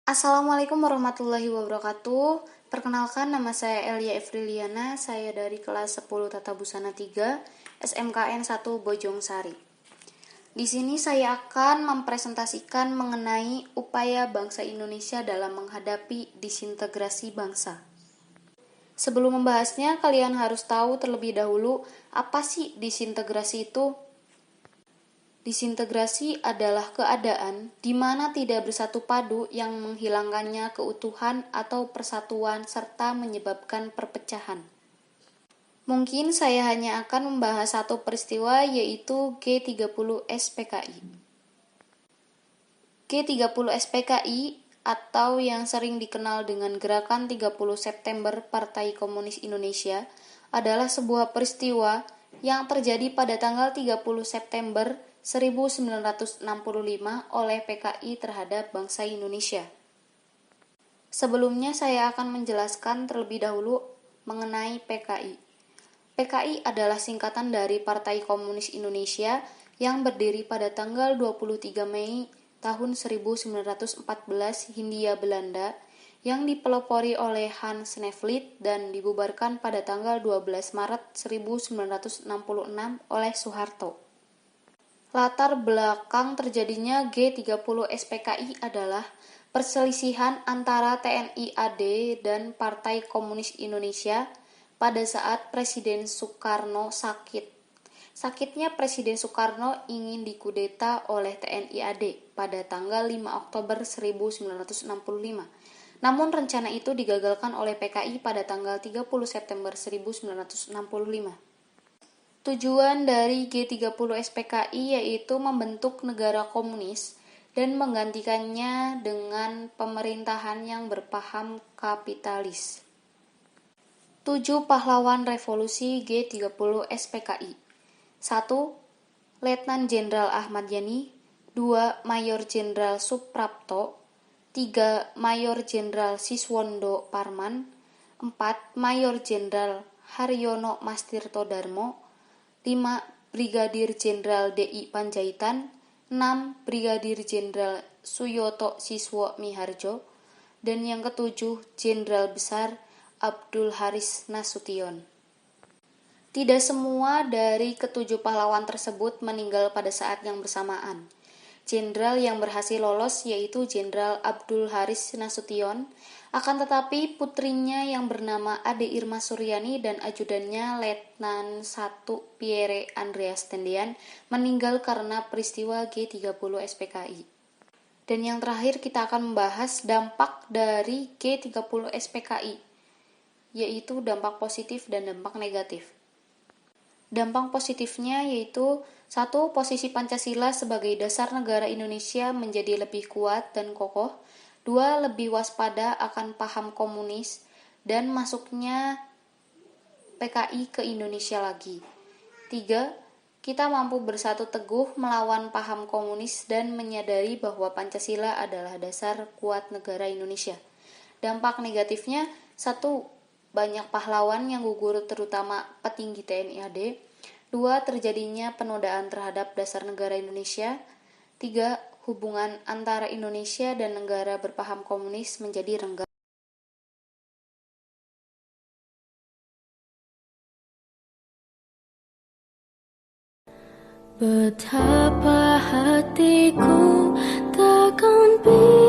Assalamualaikum warahmatullahi wabarakatuh. Perkenalkan, nama saya Elia Efriliana. Saya dari kelas 10 Tata Busana 3, SMKN 1 Bojong Sari. Di sini saya akan mempresentasikan mengenai upaya bangsa Indonesia dalam menghadapi disintegrasi bangsa. Sebelum membahasnya, kalian harus tahu terlebih dahulu apa sih disintegrasi itu. Disintegrasi adalah keadaan di mana tidak bersatu padu yang menghilangkannya keutuhan atau persatuan serta menyebabkan perpecahan. Mungkin saya hanya akan membahas satu peristiwa, yaitu G30 SPKI. G30 SPKI atau yang sering dikenal dengan Gerakan 30 September Partai Komunis Indonesia adalah sebuah peristiwa yang terjadi pada tanggal 30 September 1965 oleh PKI terhadap bangsa Indonesia. Sebelumnya saya akan menjelaskan terlebih dahulu mengenai PKI. PKI adalah singkatan dari Partai Komunis Indonesia yang berdiri pada tanggal 23 Mei tahun 1914 Hindia Belanda yang dipelopori oleh Hans Nevlid dan dibubarkan pada tanggal 12 Maret 1966 oleh Soeharto. Latar belakang terjadinya G30 SPKI adalah perselisihan antara TNI AD dan Partai Komunis Indonesia pada saat Presiden Soekarno sakit. Sakitnya Presiden Soekarno ingin dikudeta oleh TNI AD pada tanggal 5 Oktober 1965. Namun rencana itu digagalkan oleh PKI pada tanggal 30 September 1965. Tujuan dari G30 SPKI yaitu membentuk negara komunis dan menggantikannya dengan pemerintahan yang berpaham kapitalis. 7 pahlawan revolusi G30 SPKI. 1. Letnan Jenderal Ahmad Yani. 2. Mayor Jenderal Suprapto. 3. Mayor Jenderal Siswondo Parman. 4. Mayor Jenderal Haryono Mastirto Darmo. 5. Brigadir Jenderal D.I. Panjaitan. 6. Brigadir Jenderal Suyoto Siswo Miharjo. Dan yang ketujuh, Jenderal Besar Abdul Haris Nasution. Tidak semua dari ketujuh pahlawan tersebut meninggal pada saat yang bersamaan. Jenderal yang berhasil lolos yaitu Jenderal Abdul Haris Nasution, akan tetapi putrinya yang bernama Ade Irma Suryani dan ajudannya Letnan 1 Pierre Andreas Tendean meninggal karena peristiwa G30 SPKI. Dan yang terakhir kita akan membahas dampak dari G30 SPKI, yaitu dampak positif dan dampak negatif. Dampak positifnya yaitu 1. Posisi Pancasila sebagai dasar negara Indonesia menjadi lebih kuat dan kokoh. 2. Lebih waspada akan paham komunis dan masuknya PKI ke Indonesia lagi. 3. Kita mampu bersatu teguh melawan paham komunis dan menyadari bahwa Pancasila adalah dasar kuat negara Indonesia. Dampak negatifnya 1. Banyak pahlawan yang gugur terutama petinggi TNI AD. 2. Terjadinya penodaan terhadap dasar negara Indonesia. 3. Hubungan antara Indonesia dan negara berpaham komunis menjadi renggang. Betapa hatiku takkan bisa